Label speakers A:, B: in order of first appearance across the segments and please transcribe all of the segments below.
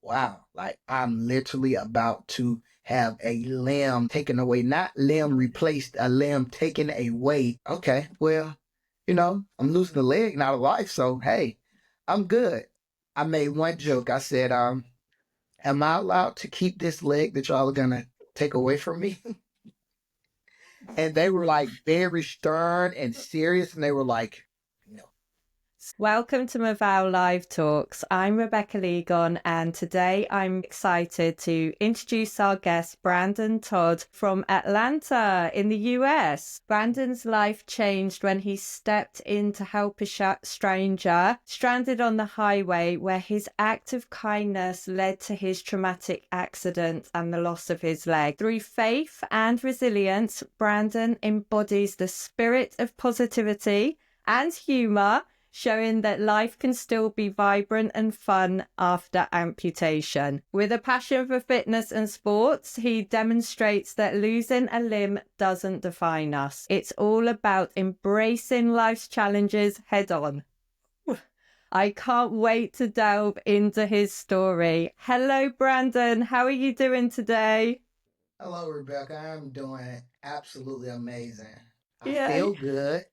A: wow, like I'm literally about to have a limb taken away, not limb replaced, a limb taken away. Okay, well, I'm losing a leg, not a life, so hey, I'm good. I made one joke. I said, am I allowed to keep this leg that y'all are gonna take away from me? And they were like very stern and serious, and they were like, no.
B: Welcome to Movao Live Talks. I'm Rebecca Legon, and today I'm excited to introduce our guest, Brandon Todd from Atlanta in the US. Brandon's life changed when he stepped in to help a stranger stranded on the highway, where his act of kindness led to his traumatic accident and the loss of his leg. Through faith and resilience, Brandon embodies the spirit of positivity and humor, showing that life can still be vibrant and fun after amputation. With a passion for fitness and sports, he demonstrates that losing a limb doesn't define us. It's all about embracing life's challenges head on. I can't wait to delve into his story. Hello, Brandon. How are you doing today?
A: Hello, Rebecca. I'm doing absolutely amazing. I
B: Yeah.
A: feel good.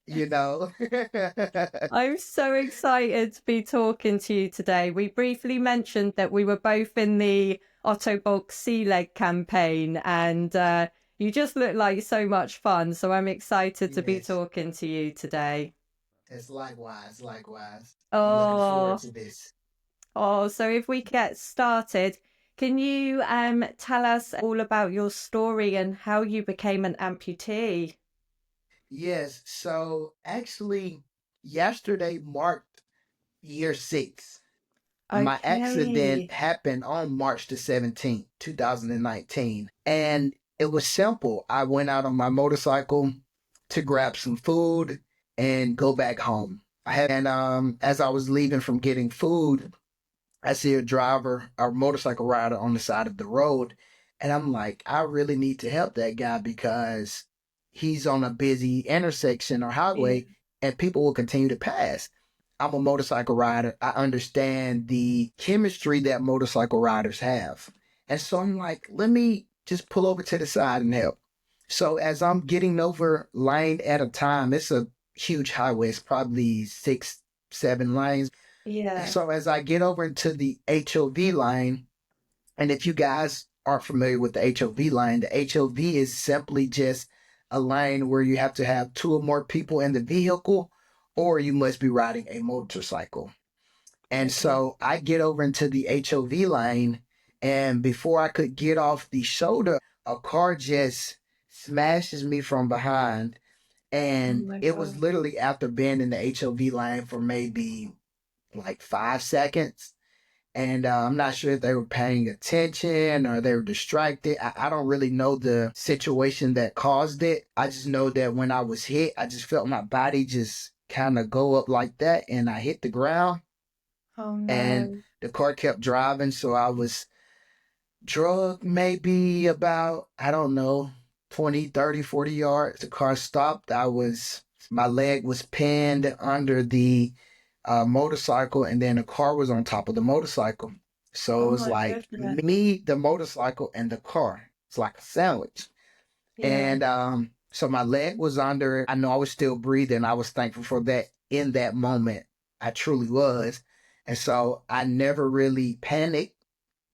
B: I'm so excited to be talking to you today. We briefly mentioned that we were both in the Ottobock Sea Leg campaign, and you just look like so much fun. So I'm excited to be
A: Yes,
B: talking to you today.
A: it's likewise. I'm looking forward
B: Oh,
A: to this.
B: so if we get started, can you tell us all about your story and how you became an amputee?
A: Yes, so actually, yesterday marked year 6. My accident
B: Okay.
A: happened on March the 17th, 2019. And it was simple. I went out on my motorcycle to grab some food and go back home. And as I was leaving from getting food, I see a driver, a motorcycle rider on the side of the road. And I'm like, I really need to help that guy because he's on a busy intersection or
B: Yeah.
A: highway and people will continue to pass. I'm a motorcycle rider. I understand the chemistry that motorcycle riders have. And so I'm like, let me just pull over to the side and help. So as I'm getting over lane at a time, it's a huge highway. It's probably 6, 7 lanes.
B: Yeah.
A: So as I get over into the HOV line, and if you guys aren't familiar with the HOV line, the HOV is simply just a line where you have to have two or more people in the vehicle, or you must be riding a motorcycle. And
B: Okay.
A: so I get over into the HOV line, and before I could get off the shoulder, a car just smashes me from behind.
B: Oh
A: And
B: my
A: it was
B: God.
A: literally after being in the HOV line for maybe like 5 seconds. And I'm not sure if they were paying attention or they were distracted. I don't really know the situation that caused it. I just know that when I was hit, I just felt my body just kind of go up like that. And I hit the ground
B: Oh
A: and
B: no.
A: the car kept driving. So I was drugged maybe about, I don't know, 20, 30, 40 yards. The car stopped. My leg was pinned under the motorcycle, and then the car was on top of the motorcycle. So it
B: Oh
A: was
B: my
A: like
B: goodness.
A: me, the motorcycle, and the car. It's like a sandwich.
B: Yeah.
A: And so my leg was under. I know I was still breathing. I was thankful for that in that moment. I truly was. And so I never really panicked.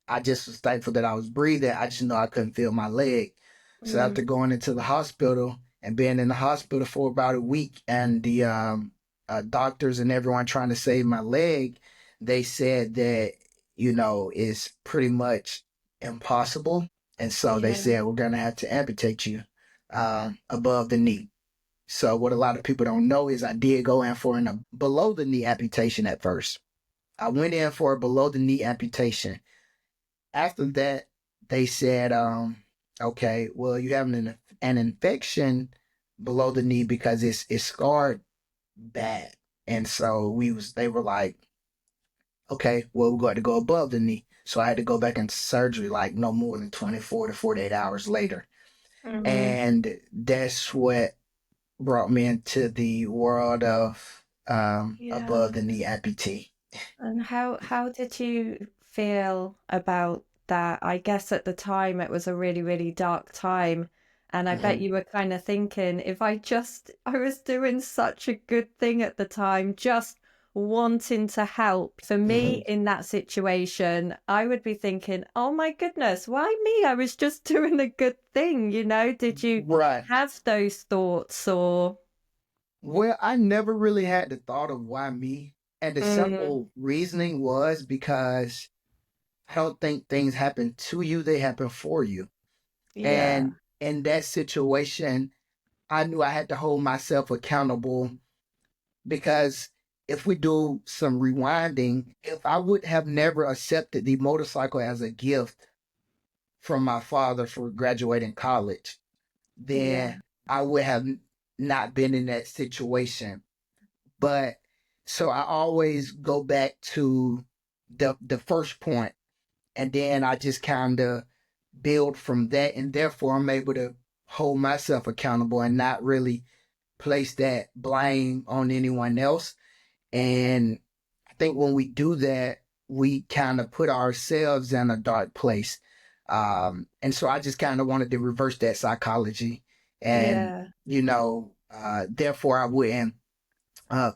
A: I just was thankful that I was breathing. I just know I couldn't feel my leg. So after
B: Mm.
A: going into the hospital and being in the hospital for about a week, and the doctors and everyone trying to save my leg, they said that it's pretty much impossible, and so they
B: Yeah.
A: said we're gonna have to amputate you above the knee. So what a lot of people don't know is I did go in for a below the knee amputation at first. I went in for a below the knee amputation. After that, they said, okay, well, you have an infection below the knee because it's scarred bad. And so they were like, okay, well, we're going to go above the knee. So I had to go back into surgery like no more than 24 to 48 hours later.
B: Mm.
A: And that's what brought me into the world of above
B: Yeah.
A: the knee amputee.
B: And how did you feel about that? I guess at the time it was a really, really dark time. And I bet
A: Mhm.
B: you were kind of thinking, if I was doing such a good thing at the time, just wanting to help. For me
A: Mhm.
B: in that situation, I would be thinking, oh my goodness, why me? I was just doing a good thing, you know? Did you
A: Right.
B: have those thoughts or?
A: Well, I never really had the thought of why me. And the
B: Mm,
A: simple reasoning was because I don't think things happen to you, they happen for you.
B: yeah,
A: And in that situation, I knew I had to hold myself accountable because if we do some rewinding, if I would have never accepted the motorcycle as a gift from my father for graduating college,
B: yeah,
A: then I would have not been in that situation. But so I always go back to the first point, and then I just kind of build from that, and therefore I'm able to hold myself accountable and not really place that blame on anyone else. And I think when we do that, we kind of put ourselves in a dark place. And so I just kind of wanted to reverse that psychology, and
B: yeah.
A: therefore I wouldn't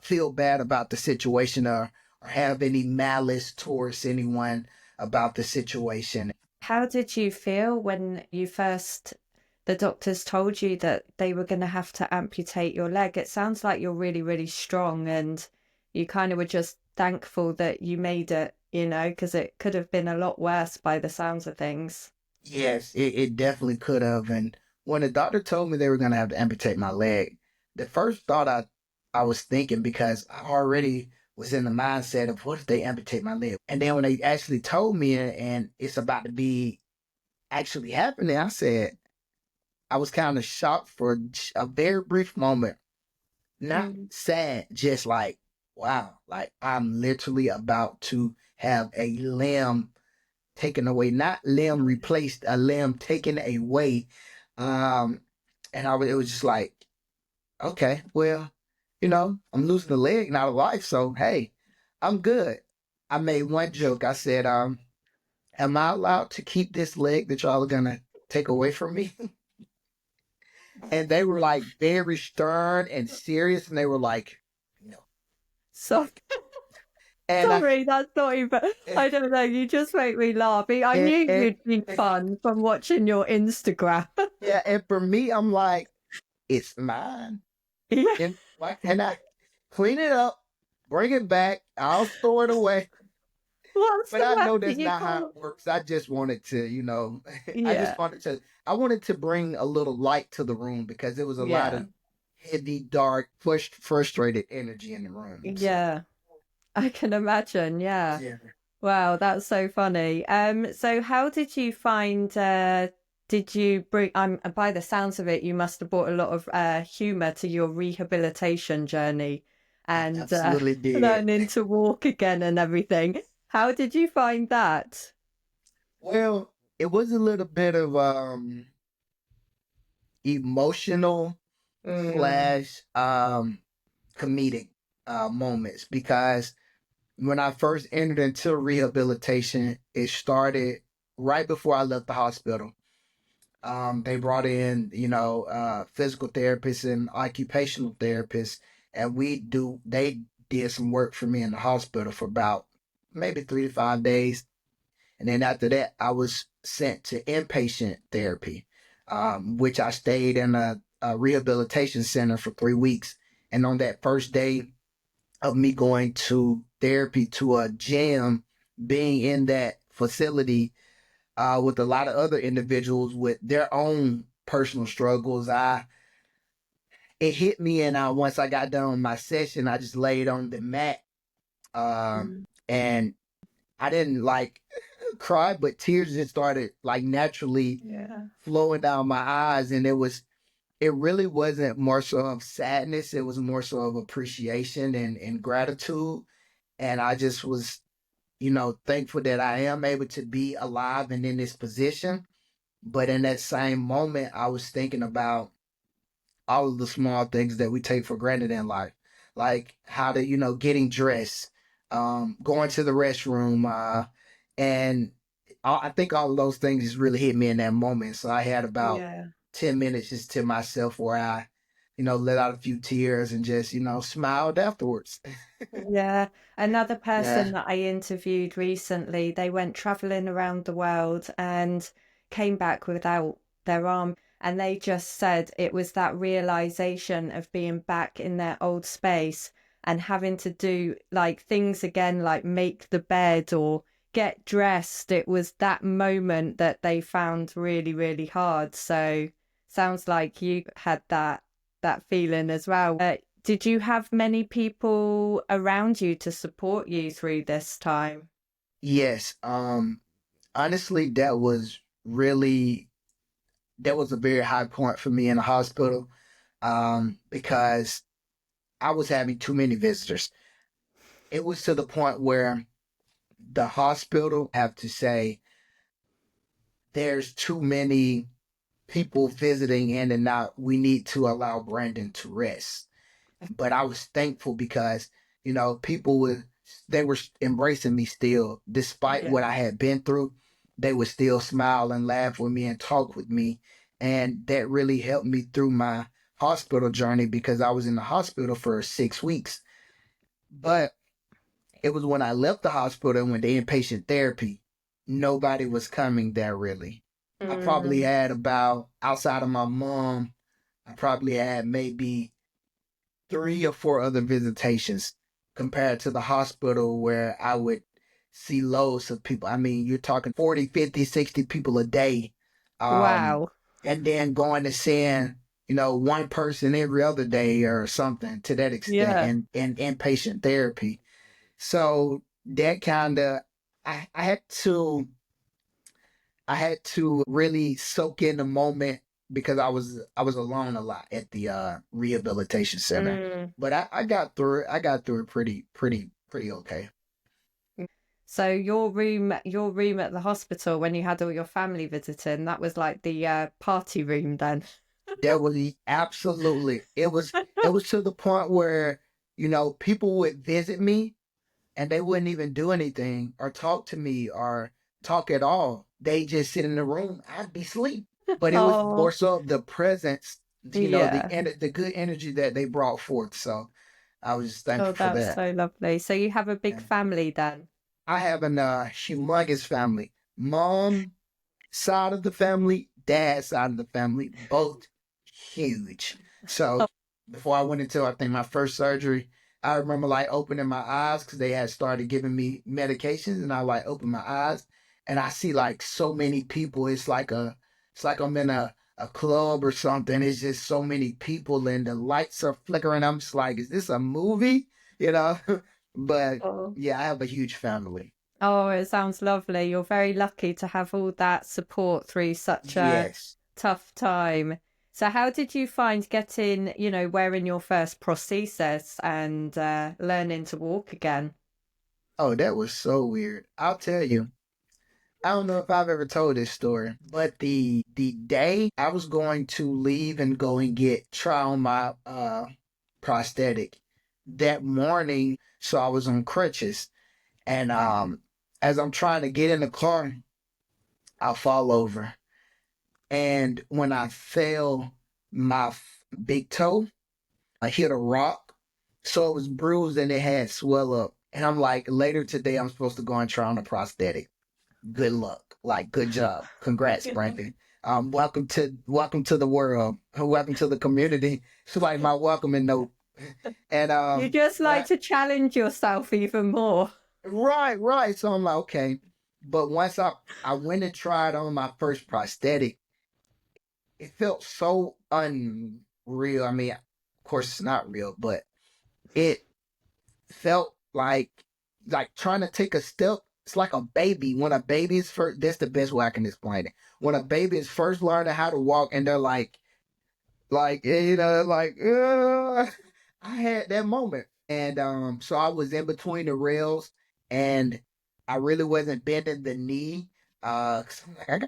A: feel bad about the situation, or have any malice towards anyone about the situation.
B: How did you feel when the doctors told you that they were going to have to amputate your leg? It sounds like you're really, really strong and you kind of were just thankful that you made it, you know, because it could have been a lot worse by the sounds of things.
A: Yes, it definitely could have. And when the doctor told me they were going to have to amputate my leg, the first thought I was thinking, because I already was in the mindset of what if they amputate my leg? And then when they actually told me and it's about to be actually happening, I said, I was kind of shocked for a very brief moment. Not
B: Mm.
A: sad, just like, wow, like I'm literally about to have a limb taken away, not limb replaced, a limb taken away. Um, and it was just like, okay, well, I'm losing a leg, not a life, so hey, I'm good. I made one joke. I said, am I allowed to keep this leg that y'all are gonna take away from me? And they were like very stern and serious, and they were like, no.
B: So
A: And I
B: sorry, that's not even, I don't know, you just make me laugh. I
A: and,
B: knew
A: and,
B: you'd be fun from watching your Instagram.
A: yeah, and for me, I'm like, it's mine.
B: Yeah.
A: And why can't I clean it up, bring it back? I'll store it away.
B: What's
A: But
B: the
A: I know
B: matter?
A: that's
B: You
A: not how
B: can't.
A: it works. I just wanted to, I just
B: Yeah.
A: wanted to, I wanted to bring a little light to the room because there was a lot
B: Yeah.
A: of heavy, dark, frustrated energy in the room. So,
B: Yeah. I can imagine. Yeah.
A: yeah.
B: Wow, that's so funny. So how did you find did you bring by the sounds of it, you must have brought a lot of humor to your rehabilitation journey
A: I
B: and
A: absolutely did.
B: learning to walk again and everything. How did you find that?
A: Well, it was a little bit of emotional
B: Mm,
A: slash comedic moments, because when I first entered into rehabilitation, it started right before I left the hospital. They brought in, physical therapists and occupational therapists, and they did some work for me in the hospital for about maybe 3 to 5 days. And then after that, I was sent to inpatient therapy, which I stayed in a rehabilitation center for 3 weeks. And on that first day of me going to therapy to a gym, being in that facility with a lot of other individuals with their own personal struggles, it hit me. And once I got done with my session, I just laid on the mat,
B: mm,
A: and I didn't like cry, but tears just started like naturally
B: yeah.
A: flowing down my eyes. And it really wasn't more so of sadness. It was more so of appreciation and gratitude. And I just was, thankful that I am able to be alive and in this position. But in that same moment, I was thinking about all of the small things that we take for granted in life, like how to, getting dressed, going to the restroom, And I think all of those things just really hit me in that moment. So I had about
B: Yeah.
A: 10 minutes just to myself where I, let out a few tears and just, smiled afterwards.
B: Yeah. Another person
A: Yeah.
B: that I interviewed recently, they went traveling around the world and came back without their arm. And they just said it was that realization of being back in their old space and having to do like things again, like make the bed or get dressed. It was that moment that they found really, really hard. So sounds like you had that feeling as well. Did you have many people around you to support you through this time?
A: Yes. Honestly, that was a very high point for me in the hospital. Because I was having too many visitors. It was to the point where the hospital have to say there's too many people visiting in and out. We need to allow Brandon to rest. But I was thankful because, people they were embracing me still, despite
B: Yeah.
A: what I had been through. They would still smile and laugh with me and talk with me. And that really helped me through my hospital journey because I was in the hospital for 6 weeks. But it was when I left the hospital and went to inpatient therapy, nobody was coming there really. I probably
B: Mm,
A: had about, outside of my mom, I probably had maybe 3 or 4 other visitations compared to the hospital where I would see loads of people. I mean, you're talking 40, 50, 60 people a day. Um,
B: wow.
A: and then going to seeing, one person every other day or something to that extent
B: Yeah.
A: in inpatient therapy. So that kind of, I had to really soak in the moment because I was alone a lot at the rehabilitation center.
B: Mm.
A: But I got through it. I got through it pretty okay.
B: So your room at the hospital when you had all your family visiting, that was like the party room then.
A: That was absolutely it was to the point where, people would visit me and they wouldn't even do anything or talk to me or talk at all. They just sit in the room. I'd be asleep. But it was more
B: Oh,
A: so the presence,
B: yeah.
A: the good energy that they brought forth. So I was just
B: Oh,
A: thankful for
B: that's
A: that.
B: so lovely. So you have a big
A: Yeah.
B: family then?
A: I have an humongous family. Mom side of the family, dad side of the family, both huge. So before I went into, I think, my first surgery, I remember like opening my eyes because they had started giving me medications, and I like open my eyes and I see like so many people. It's like I'm in a club or something. It's just so many people and the lights are flickering. I'm just like, is this a movie? You know? But
B: Oh.
A: yeah, I have a huge family.
B: Oh, it sounds lovely. You're very lucky to have all that support through such a
A: Yes.
B: tough time. So, how did you find getting, wearing your first prosthesis and learning to walk again?
A: Oh, that was so weird. I'll tell you. I don't know if I've ever told this story, but the day I was going to leave and go and try on my prosthetic that morning, so I was on crutches, and as I'm trying to get in the car, I fall over, and when I fell, my big toe, I hit a rock, so it was bruised and it had swell up, and I'm like, later today I'm supposed to go and try on a prosthetic. Good luck. Like, good job. Congrats, Brandon. Welcome to the world. Welcome to the community. It's like my welcoming note. And
B: You just like
A: but
B: to challenge yourself even more.
A: right. So I'm like, okay. But once I went and tried on my first prosthetic, it felt so unreal. I mean, of course it's not real, but it felt like trying to take a step. It's like a baby. When a baby is first, that's the best way I can explain it. When a baby is first learning how to walk and they're like, I had that moment. And so I was in between the rails and I really wasn't bending the knee. 'Cause I'm like,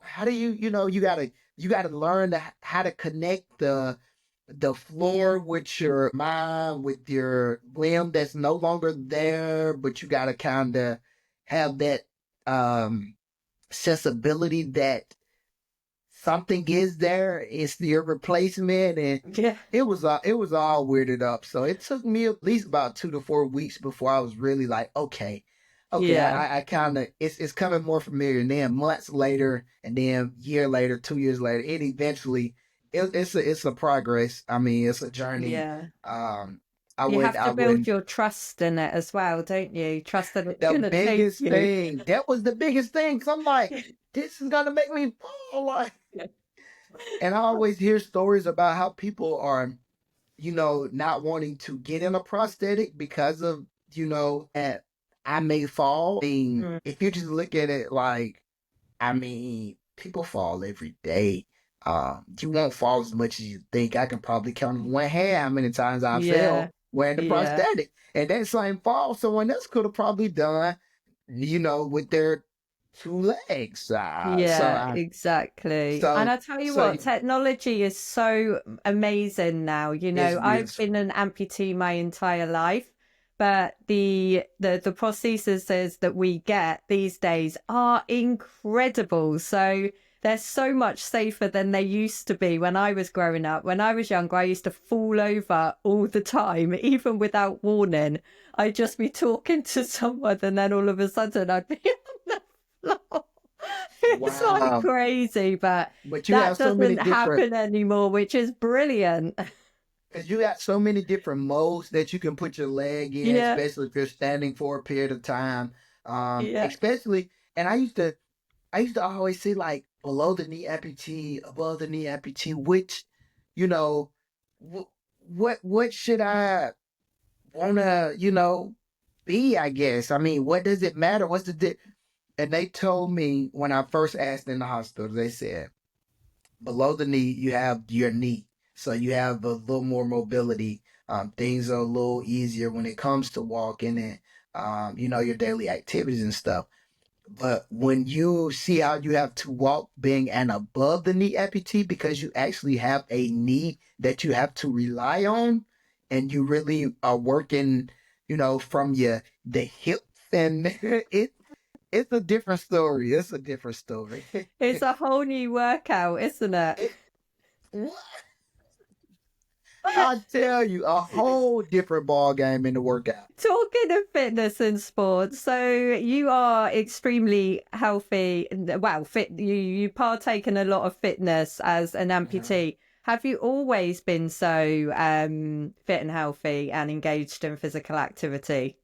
A: how do you gotta learn how to connect the floor with your mind, with your limb that's no longer there, but you gotta kind of have that. um sensibility that something is there, it's your replacement, and
B: Yeah.
A: it was all weirded up. So it took me at least about 2 to 4 weeks before I was really like, okay,
B: Yeah.
A: I kind of it's coming more familiar. And then months later, and then year later, 2 years later, it eventually it's a progress. I mean, it's a journey.
B: Yeah.
A: Um, I
B: You
A: would
B: have
A: I
B: to build
A: wouldn't.
B: your trust in it as well, don't you? Trust that it's
A: The
B: going to take
A: biggest
B: you.
A: thing that was the biggest thing. Cause I'm like, this is gonna make me fall. Like, and I always hear stories about how people are, not wanting to get in a prosthetic because of, that I may fall. I mean,
B: Mm.
A: if you just look at it like, I mean, people fall every day. You won't fall as much as you think. I can probably count on one hand how many times I
B: Yeah.
A: fell wearing the
B: Yeah.
A: prosthetic. And that same fall, someone else could have probably done, with their two legs.
B: Yeah, exactly. And
A: So,
B: I tell you
A: so
B: what, technology is so amazing now. You
A: it's
B: know, I've
A: beautiful.
B: been an amputee my entire life, but the prostheses that we get these days are incredible. So they're so much safer than they used to be when I was growing up. When I was younger, I used to fall over all the time, even without warning. I'd just be talking to someone, and then all of a sudden I'd be on the floor. It's like
A: Wow.
B: crazy, but
A: But you
B: that
A: have so many
B: doesn't
A: different
B: happen anymore, which is brilliant.
A: Because you got so many different modes that you can put your leg in,
B: Yeah,
A: especially if you're standing for a period of time.
B: yeah.
A: Especially, and I used to always see like below the knee amputee, above the knee amputee, which, you know, what should I wanna, be? I guess. I mean, what does it matter? What's And they told me when I first asked in the hospital, they said below the knee, you have your knee. So you have a little more mobility. Things are a little easier when it comes to walking and, your daily activities and stuff. But when you see how you have to walk being an above the knee amputee, because you actually have a knee that you have to rely on, and you really are working, from the hips, and it's a different story. It's a different story.
B: It's a whole new workout, isn't it?
A: it, I tell you, a whole different ball game in the workout.
B: Talking of fitness and sports, so you are extremely healthy. Well, fit. You partake in a lot of fitness as an
A: Mhm.
B: amputee. Have you always been so fit and healthy and engaged in physical activity?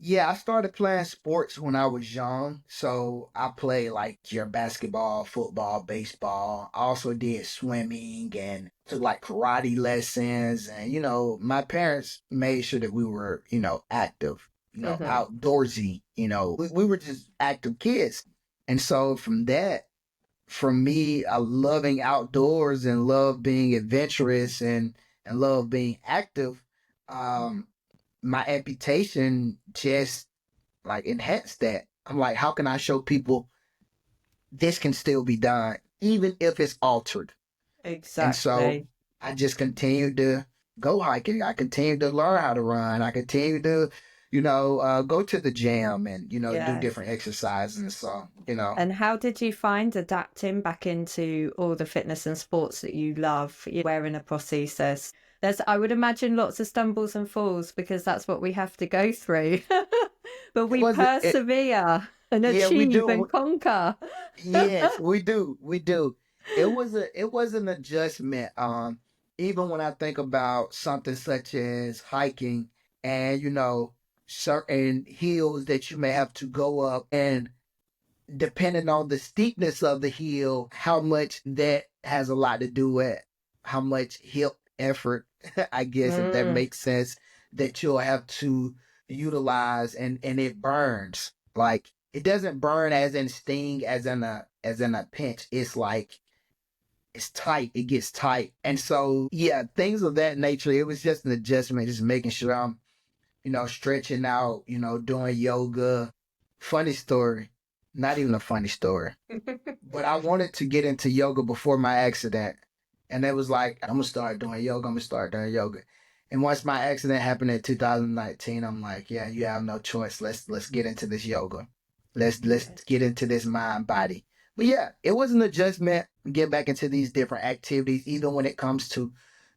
A: Yeah, I started playing sports when I was young. So I played like your basketball, football, baseball. I also did swimming and took like karate lessons. And, my parents made sure that we were, active,
B: Hmm.
A: outdoorsy. We were just active kids. And so from me, loving outdoors and love being adventurous and love being active, um, my amputation just like enhanced that. I'm like, how can I show people this can still be done, even if it's altered? And so
B: Exactly.
A: I just continued to go hiking. I continued to learn how to run. I continued to, go to the gym and, do
B: Yeah.
A: different exercises. So.
B: And how did you find adapting back into all the fitness and sports that you love, wearing a prosthesis? There's, I would imagine, lots of stumbles and falls because that's what we have to go through. But
A: It
B: we
A: wasn't, it,
B: persevere and
A: yeah, we
B: achieve and
A: do.
B: conquer.
A: Yes, we do. We do. It was an adjustment. Even when I think about something such as hiking and certain hills that you may have to go up, and depending on the steepness of the hill, how much that has a lot to do with how much hip effort, I guess, if that
B: Mm,
A: makes sense, that you'll have to utilize, and it burns. Like it doesn't burn as in sting as in a pinch. It's like it's tight. It gets tight. And so yeah, things of that nature. It was just an adjustment, just making sure I'm, stretching out, doing yoga. Funny story. Not even a funny story. But I wanted to get into yoga before my accident. And it was like, I'm gonna start doing yoga, I'm gonna start doing yoga. And once my accident happened in 2019, I'm like, yeah, you have no choice. Let's get into this yoga. Let's get into this mind body. But yeah, it was an adjustment. Get back into these different activities, even when it comes to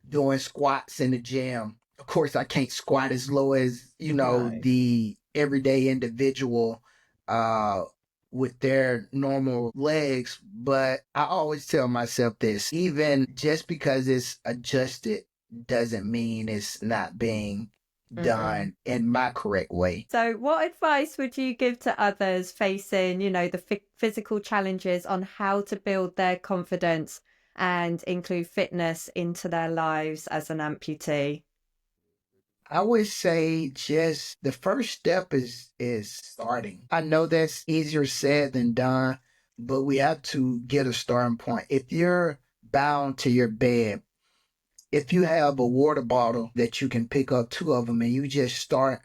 A: doing squats in the gym. Of course, I can't squat as low as,
B: No.
A: the everyday individual uh with their normal legs, but I always tell myself this, even just because it's adjusted doesn't mean it's not being
B: Mm-mm.
A: done in my correct way.
B: So, what advice would you give to others facing, the physical challenges on how to build their confidence and include fitness into their lives as an amputee?
A: I would say just the first step is starting. I know that's easier said than done, but we have to get a starting point. If you're bound to your bed, if you have a water bottle that you can pick up two of them and you just start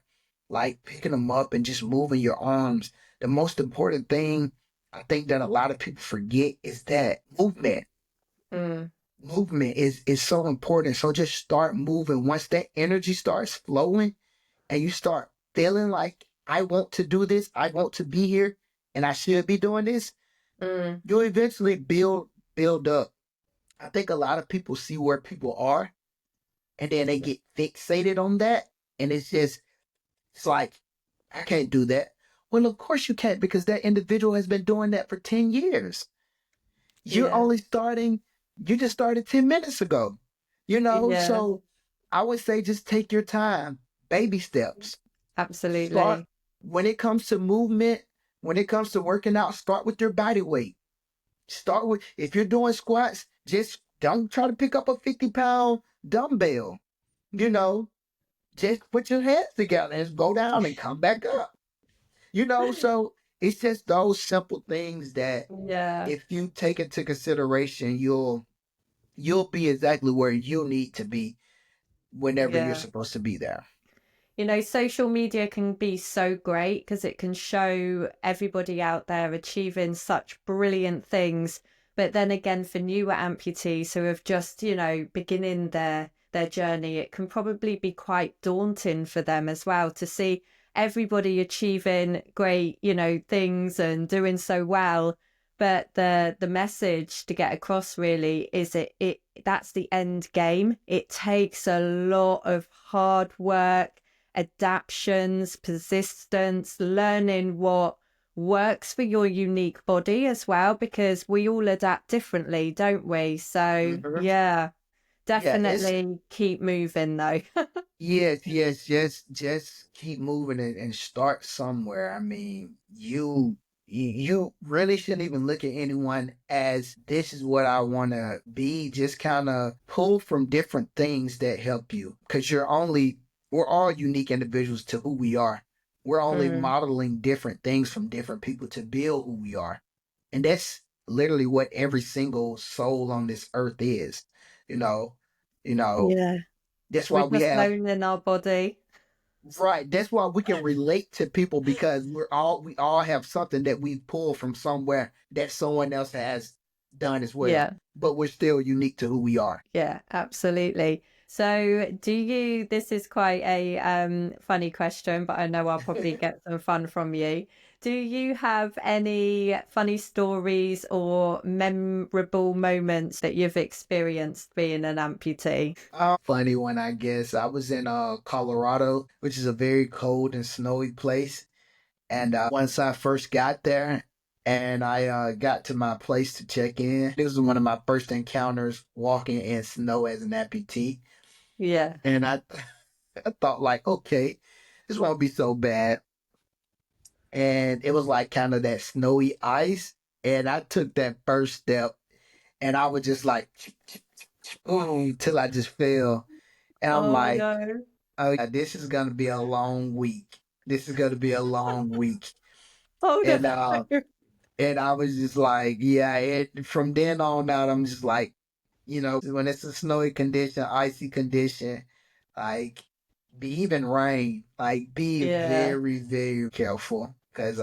A: like picking them up and just moving your arms, the most important thing I think that a lot of people forget is that movement.
B: Mm,
A: Movement is so important. So just start moving. Once that energy starts flowing, and you start feeling like I want to do this, I want to be here, and I should be doing this,
B: mm,
A: you'll eventually build up. I think a lot of people see where people are and then they get fixated on that. And it's like, I can't do that. Well, of course you can't because that individual has been doing that for 10 years. You're
B: yeah,
A: only starting, you just started 10 minutes ago,
B: yeah,
A: So I would say just take your time, baby steps. Start
B: absolutely.
A: when it comes to movement, when it comes to working out, start with your body weight. Start with if you're doing squats, just don't try to pick up a 50-pound dumbbell. You know, just put your hands together and go down and come back up. So it's just those simple things that
B: Yeah,
A: if you take into consideration, you'll be exactly where you need to be whenever you're
B: yeah.
A: supposed to be there.
B: Social media can be so great because it can show everybody out there achieving such brilliant things. But then again, for newer amputees who have just, beginning their journey, it can probably be quite daunting for them as well to see everybody achieving great, things and doing so well. But the message to get across really is it that's the end game. It takes a lot of hard work, adaptions, persistence, learning what works for your unique body as well, because we all adapt differently, don't we? So,
A: Mhm.
B: yeah,
A: Yeah, it's
B: definitely keep moving though.
A: Yes, yes, just keep moving and start somewhere. I mean, you really shouldn't even look at anyone as this is what I want to be. Just kind of pull from different things that help you because we're all unique individuals to who we are. We're only
B: Mm,
A: modeling different things from different people to build who we are. And that's literally what every single soul on this earth is. You know, you know,
B: yeah.
A: that's
B: We're
A: why we
B: just
A: have
B: owning our body.
A: Right. That's why we can relate to people because we all have something that we pull from somewhere that someone else has done as well.
B: Yeah.
A: But we're still unique to who we are.
B: Yeah, absolutely. So, this is quite a funny question, but I know I'll probably get some fun from you. Do you have any funny stories or memorable moments that you've experienced being an amputee?
A: Funny one, I guess. I was in Colorado, which is a very cold and snowy place. And once I first got there and I got to my place to check in, this was one of my first encounters walking in snow as an amputee.
B: Yeah.
A: And I thought like, okay, this won't be so bad. And it was like kind of that snowy ice. And I took that first step and I was just like, boom, till I just fell. And I'm
B: Oh
A: like,
B: no.
A: oh yeah, this is gonna be a long week. This is gonna be a long week.
B: Oh no.
A: And and I was just like, yeah, from then on out, I'm just like, when it's a snowy condition, icy condition, like be even rain, like be
B: Yeah.
A: very, very careful. Cause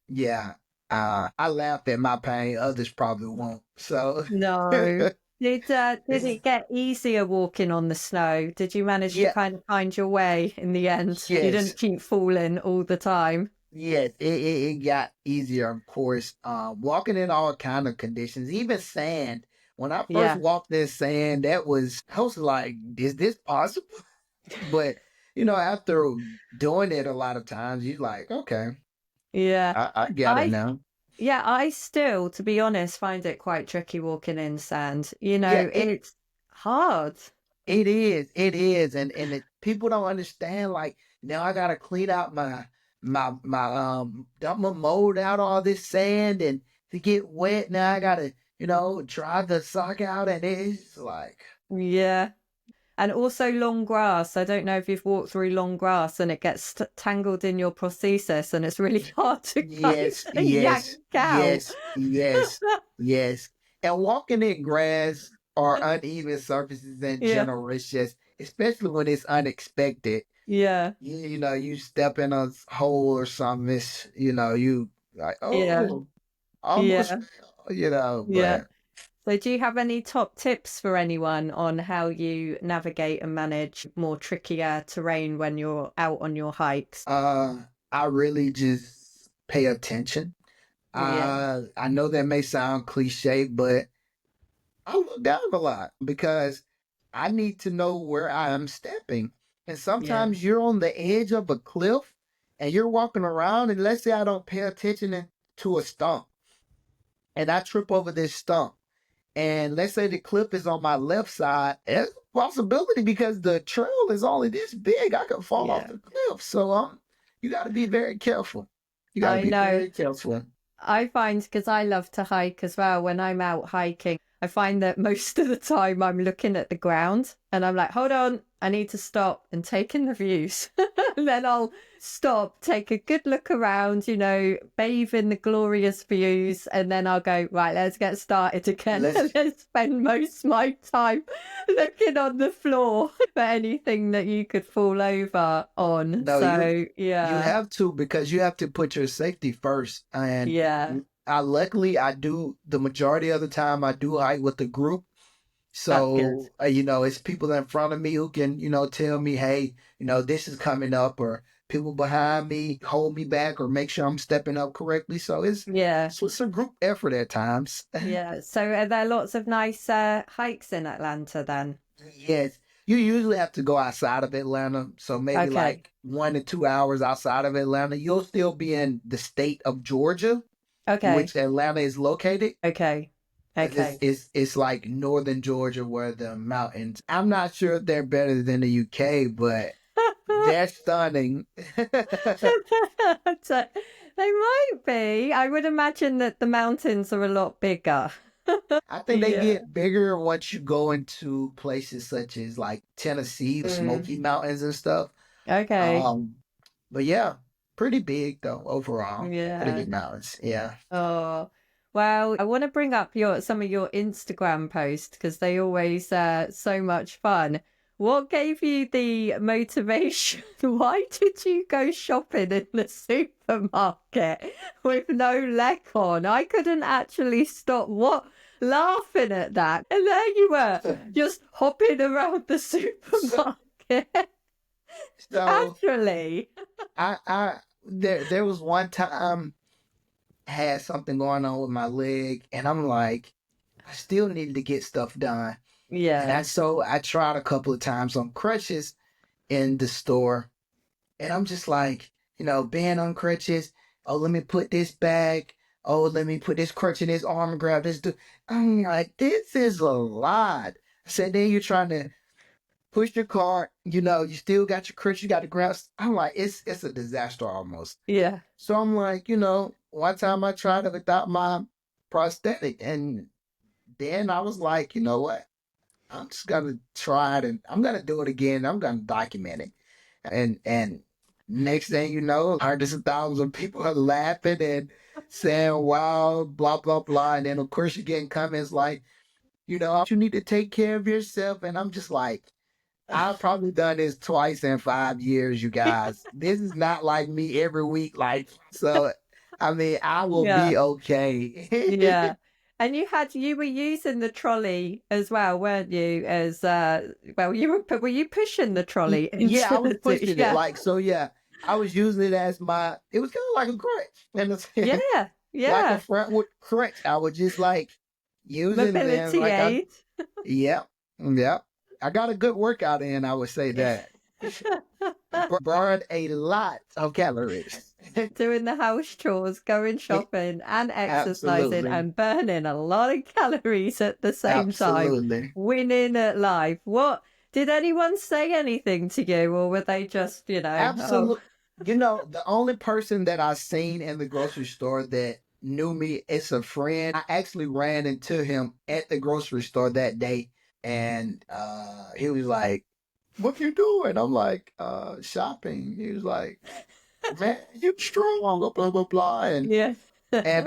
A: yeah, I laughed at my pain, others probably won't. So
B: No. Did it get easier walking on the snow? Did you manage to
A: yeah,
B: kind of find your way in the end? You
A: yes.
B: didn't keep falling all the time.
A: Yes, it got easier, of course. Walking in all kind of conditions, even sand. When I first
B: Yeah.
A: walked in sand, I was like, is this possible? But after doing it a lot of times, you're like, okay,
B: Yeah.
A: I got it
B: I
A: now.
B: Yeah, I still, to be honest, find it quite tricky walking in sand.
A: Yeah,
B: It's hard.
A: it is, people don't understand. Like now, I gotta clean out my dump my mold out all this sand, and to get wet now, I gotta dry the sock out, and it's like
B: Yeah. And also long grass. I don't know if you've walked through long grass and it gets tangled in your prosthesis and it's really hard to kind
A: yes,
B: of yank
A: yes,
B: out.
A: yes, yes, yes, and walking in grass or uneven surfaces in
B: Yeah.
A: general, it's just especially when it's unexpected.
B: Yeah.
A: You step in a hole or something, you like,
B: Yeah.
A: oh, almost
B: Yeah.
A: fell,
B: Yeah.
A: but
B: So, do you have any top tips for anyone on how you navigate and manage more trickier terrain when you're out on your hikes?
A: uh, I really just pay attention.
B: Yeah.
A: I know that may sound cliche, but I look down a lot because I need to know where I am stepping. And
B: Yeah.
A: sometimes you're on the edge of a cliff and you're walking around, and let's say I don't pay attention to a stump and I trip over this stump. And let's say the cliff is on my left side, there's a possibility because the trail is only this big, I could fall off
B: Yeah.
A: the cliff. So you got to be very careful. You got to
B: I
A: be
B: know.
A: very careful.
B: I find because I love to hike as well, when I'm out hiking, I find that most of the time I'm looking at the ground and I'm like, hold on, I need to stop and take in the views. And then I'll stop, take a good look around, bathe in the glorious views, and then I'll go, right, let's get started again. And
A: Let's
B: then spend most of my time looking on the floor for anything that you could fall over on.
A: no,
B: So,
A: you
B: yeah,
A: have to because you have to put your safety first. And
B: yeah,
A: I luckily I do the majority of the time I do hike with the group.
B: that's good.
A: So, it's people in front of me who can, tell me, hey, this is coming up, or people behind me hold me back or make sure I'm stepping up correctly. So
B: Yeah.
A: it's a group effort at times.
B: Yeah. So are there lots of nice hikes in Atlanta then?
A: Yes, you usually have to go outside of Atlanta. So maybe
B: Okay.
A: like 1 to 2 hours outside of Atlanta. You'll still be in the state of Georgia,
B: Okay.
A: which Atlanta is located.
B: Okay.
A: Because
B: Okay.
A: it's like northern Georgia where the mountains. I'm not sure if they're better than the UK, but they're stunning.
B: So they might be. I would imagine that the mountains are a lot bigger.
A: I think they
B: Yeah.
A: get bigger once you go into places such as like Tennessee, the
B: Mm.
A: Smoky Mountains and stuff.
B: Okay.
A: Um, but yeah, pretty big though overall. Pretty
B: Yeah.
A: big mountains. Yeah.
B: Oh, well, I want to bring up some of your Instagram posts because they always so much fun. What gave you the motivation? Why did you go shopping in the supermarket with no leg on? I couldn't actually stop laughing at that. And there you were, just hopping around the
A: So,
B: supermarket.
A: so
B: Casually.
A: there was one time I had something going on with my leg, and I'm like, I still needed to get stuff done. And
B: Yeah.
A: I tried a couple of times on crutches in the store, and I'm just like, being on crutches. Oh, let me put this back. Oh, let me put this crutch in this arm and grab this. I'm like, this is a lot. I said, then you're trying to push your cart. You still got your crutch. You got to grab. I'm like, it's a disaster almost.
B: Yeah.
A: So I'm like, one time I tried it without my prosthetic, and then I was like, you know what? I'm just gonna try it and I'm gonna do it again. I'm gonna document it. And next thing you know, hundreds of thousands of people are laughing and saying, wow, blah, blah, blah. And then of course you're getting comments like, you need to take care of yourself. And I'm just like, I've probably done this twice in 5 years, you guys. This is not like me every week. Like, so I mean, I will
B: Yeah.
A: be okay.
B: Yeah. And you were using the trolley as well, weren't you? As well, were you pushing the trolley
A: Yeah, I
B: into
A: was
B: the
A: pushing it.
B: yeah.
A: Like, so yeah, I was using it as it was kind of like a crutch. And
B: Yeah,
A: like a
B: yeah.
A: frontward crutch. I was just like using them
B: Mobility
A: like
B: aid.
A: yep, yep. I got a good workout in, I would say that. Burned a lot of calories.
B: Doing the house chores, going shopping, and exercising,
A: Absolutely.
B: and burning a lot of calories at the same time.
A: Absolutely.
B: Winning at life. What did anyone say anything to you, or were they just, oh,
A: Absolutely. You know, the only person that I seen in the grocery store that knew me, it's a friend. I actually ran into him at the grocery store that day, and he was like, "What you doing?" I'm like, shopping." He was like, "Man, you strong, blah blah blah,"
B: yeah.
A: and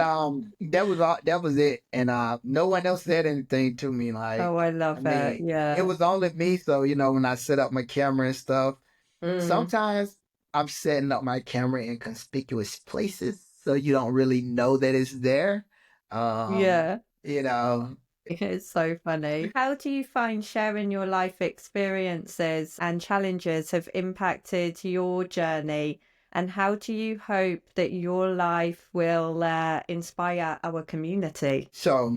A: that was all. That was it. And no one else said anything to me.
B: Oh,
A: Like,
B: I
A: I
B: love it.
A: mean, it
B: Yeah.
A: was only me. So when I set up my camera and stuff,
B: Mm,
A: sometimes I'm setting up my camera in conspicuous places, so you don't really know that it's there. Um,
B: yeah.
A: you know,
B: It's so funny. How do you find sharing your life experiences and challenges have impacted your journey? And how do you hope that your life will inspire our community?
A: so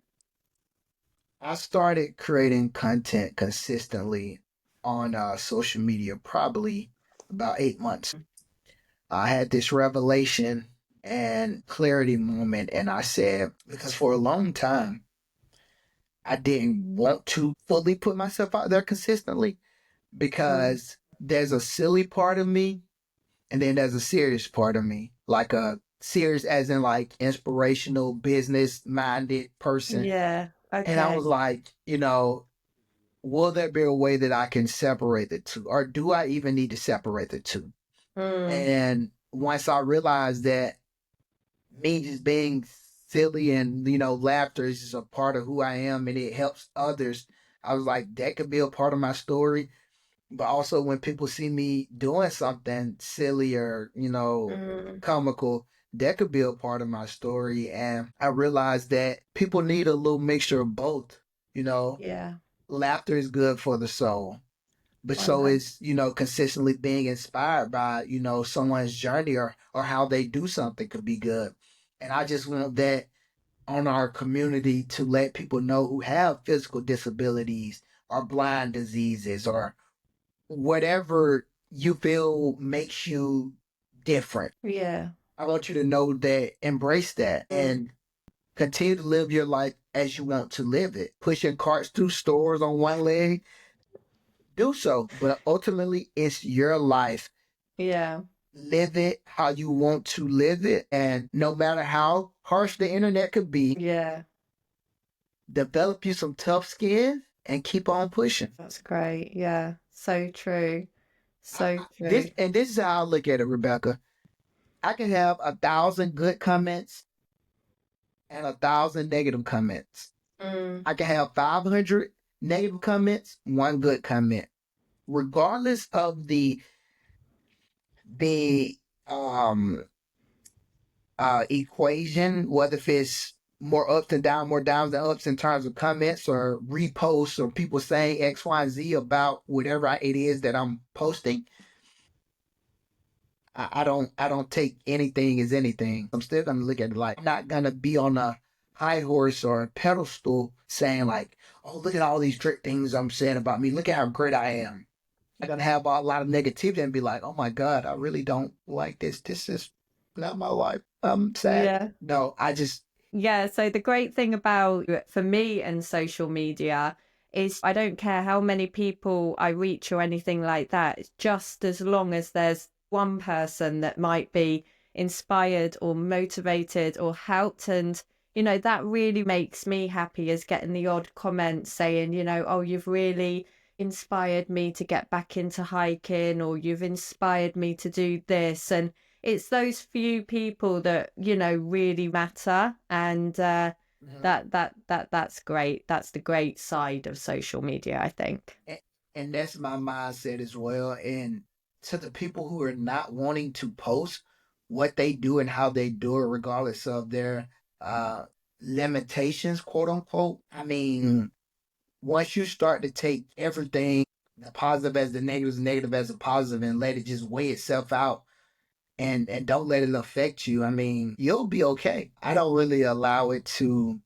A: I started creating content consistently on social media probably about 8 months. I had this revelation and clarity moment, and I said, because for a long time, I didn't want to fully put myself out there consistently
B: Mm.
A: because there's a silly part of me and then there's a serious part of me, like a serious as in like inspirational, business minded person.
B: Yeah.
A: And I
B: Okay.
A: was like, will there be a way that I can separate the two? Or do I even need to separate the two?
B: Mm.
A: And once I realized that me just being silly and laughter is just a part of who I am and it helps others. I was like, that could be a part of my story. But also when people see me doing something silly or,
B: Mm.
A: comical, that could be a part of my story. And I realized that people need a little mixture of both. You know,
B: Yeah.
A: Laughter is good for the soul. But
B: I
A: so
B: know.
A: is, consistently being inspired by, someone's journey or how they do something could be good. And I just want that on our community to let people know who have physical disabilities or blind diseases or whatever you feel makes you different.
B: Yeah.
A: I want you to know that, embrace that,
B: Mm.
A: and continue to live your life as you want to live it. Pushing carts through stores on one leg, do so. But ultimately, it's your life.
B: Yeah.
A: Live it how you want to live it. And no matter how harsh the internet could be,
B: Yeah.
A: develop you some tough skin and keep on pushing.
B: That's great. Yeah. So true. So
A: This
B: true.
A: and this is how I look at it, Rebecca. I can have 1,000 good comments and 1,000 negative comments.
B: Mm.
A: I can have 500 negative comments, one good comment. Regardless of the um equation, whether if it's more ups and downs, more downs than ups in terms of comments or reposts or people saying X, Y, and Z about whatever it is that I'm posting, I don't take anything as anything. I'm still gonna look at it like I'm not gonna be on a high horse or a pedestal saying like, oh, look at all these great things I'm saying about me. Look at how great I am. I'm gonna have a lot of negativity and be like, oh my God, I really don't like this. This is not my life. I'm sad.
B: Yeah.
A: No, I just
B: Yeah, so the great thing about for me and social media is I don't care how many people I reach or anything like that. It's just as long as there's one person that might be inspired or motivated or helped. And, that really makes me happy is getting the odd comment saying, oh, you've really inspired me to get back into hiking or you've inspired me to do this. And it's those few people that really matter, and
A: Mhm.
B: that's great. That's the great side of social media, I think.
A: A- and that's my mindset as well. And to the people who are not wanting to post what they do and how they do it, regardless of their uh limitations, quote unquote. I mean, once you start to take everything, the positive as the negative as the positive, and let it just weigh itself out, and don't let it affect you. I mean, you'll be okay. I don't really allow it to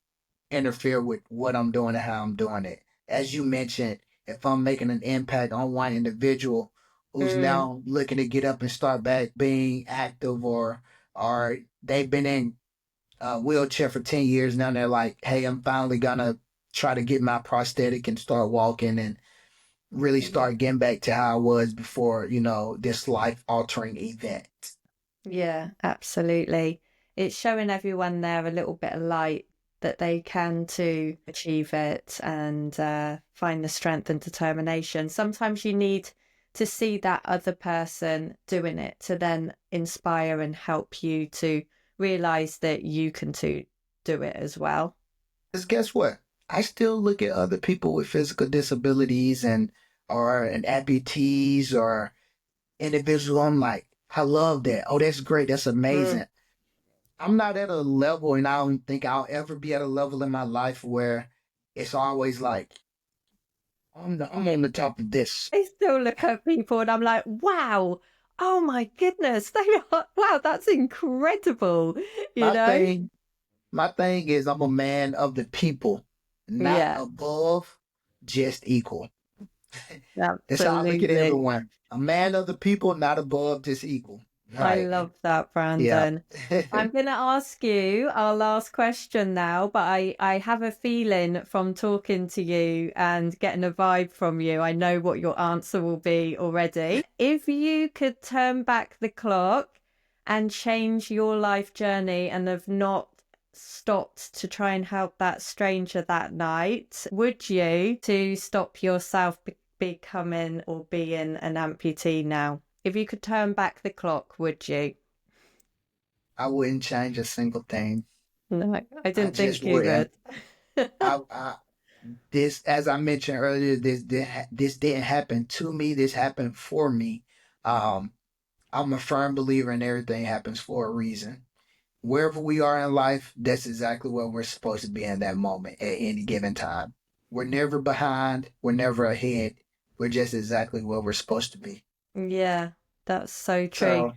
A: interfere with what I'm doing and how I'm doing it. As you mentioned, if I'm making an impact on one individual who's
B: Mm,
A: now looking to get up and start back being active, or they've been in a wheelchair for 10 years now, they're like, hey, I'm finally gonna try to get my prosthetic and start walking and really start getting back to how I was before, this life altering event.
B: yeah, absolutely. It's showing everyone there a little bit of light that they can to achieve it and find the strength and determination. Sometimes you need to see that other person doing it to then inspire and help you to realize that you can too do it as well.
A: Because guess what? I still look at other people with physical disabilities and amputees or individuals. I'm like, I love that. Oh, that's great. That's
B: Mm.
A: amazing. I'm not at a level, and I don't think I'll ever be at a level in my life where it's always like I'm on the top of this.
B: I still look at people and I'm like, wow, oh my goodness, they are, wow, that's incredible, you
A: My
B: know?
A: thing, my thing is I'm a man of the people, not
B: Yeah,
A: above, just equal. That's how I look at
B: absolutely.
A: everyone. A man of the people, not above, just equal.
B: I
A: Right.
B: love that,
A: Yeah.
B: Brandon. I'm going to ask you our last question now, but I have a feeling from talking to you and getting a vibe from you, I know what your answer will be already. If you could turn back the clock and change your life journey and have not stopped to try and help that stranger that night, would you to stop yourself becoming or being an amputee now? If you could turn back the clock, would you?
A: I wouldn't change a single thing.
B: No, I
A: I
B: didn't
A: just
B: think you
A: wouldn't.
B: would.
A: I this, as I mentioned earlier, this didn't happen to me. This happened for me. Um, I'm a firm believer in everything happens for a reason. Wherever we are in life, that's exactly where we're supposed to be in that moment at any given time. We're never behind. We're never ahead. We're just exactly where we're supposed to be.
B: Yeah, that's so true.
A: So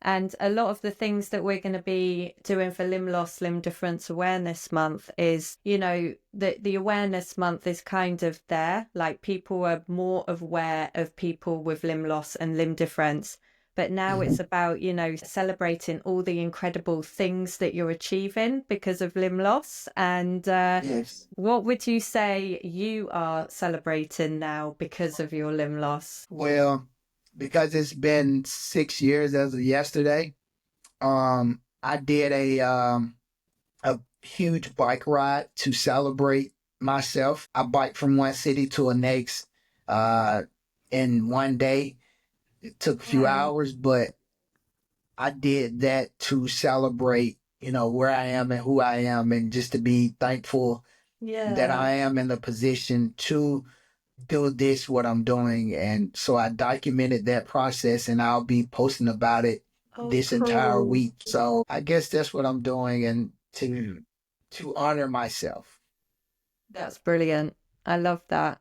B: And a lot of the things that we're going to be doing for Limb Loss, Limb Difference Awareness Month is, the awareness month is kind of there. Like people are more aware of people with limb loss and limb difference. But now it's
A: mhm.
B: about, celebrating all the incredible things that you're achieving because of limb loss. And
A: Yes.
B: what would you say you are celebrating now because of your limb loss?
A: Well, because it's been 6 years as of yesterday, I did a huge bike ride to celebrate myself. I biked from one city to the next uh in one day. It took a few
B: Wow.
A: hours, but I did that to celebrate, where I am and who I am, and just to be thankful that
B: Yeah.
A: I am in the position to do this, what I'm doing. And so I documented that process, and I'll be posting about it
B: Oh,
A: this entire
B: cool.
A: week. So I guess that's what I'm doing, and to honor myself.
B: That's brilliant. I love that.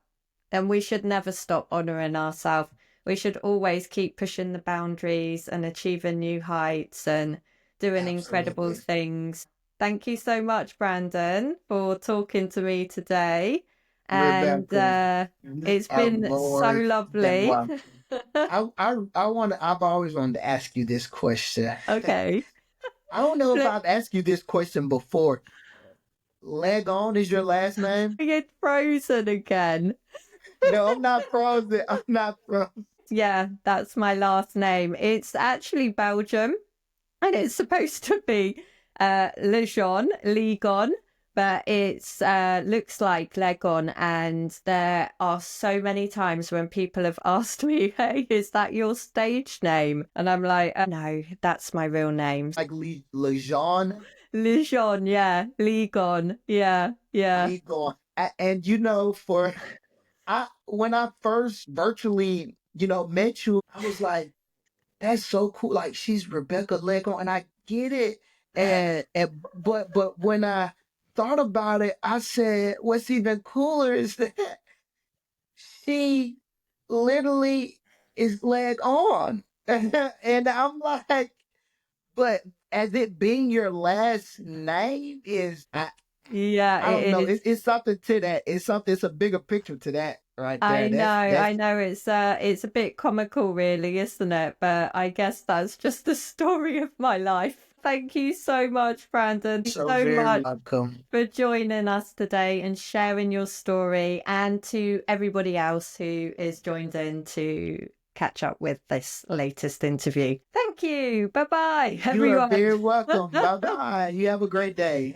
B: And we should never stop honoring ourselves. We should always keep pushing the boundaries and achieving new heights and doing incredible
A: Absolutely.
B: things. Thank you so much, Brandon, for talking to me today. And
A: Rebecca, you
B: it's
A: are
B: been so
A: more than
B: lovely.
A: welcome. I've always wanted to ask you this question.
B: Okay.
A: I don't know if
B: Flip,
A: I've asked you this question before. Leg on is your last name?
B: get frozen again.
A: No, I'm not frozen. I'm not frozen.
B: Yeah, that's my last name. It's actually Belgium. And it's supposed to be Legon, but it's looks like Legon. And there are so many times when people have asked me, "Hey, is that your stage name?" And I'm like, "No, that's my real name,
A: Like Lejean,
B: Legon. Yeah, Legon. Yeah, yeah,
A: Legon. And for I when I first virtually, met you, I was like, that's so cool. Like she's Rebecca Lego, and I get it. But when I thought about it, I said, what's even cooler is that she literally is leg on. And I'm like, But as it being your last name is,
B: Yeah,
A: I don't
B: it
A: know.
B: is.
A: It's something to that. It's something. It's a bigger picture to that right there.
B: I
A: That's
B: know it's a bit comical really, isn't it? But I guess that's just the story of my life. Thank you so much, Brandon,
A: so
B: so
A: very
B: much
A: welcome.
B: for joining us today and sharing your story, and to everybody else who is joined in to catch up with this latest interview. Thank you. Bye bye,
A: You are
B: everyone.
A: very welcome. Bye bye. You have a great day.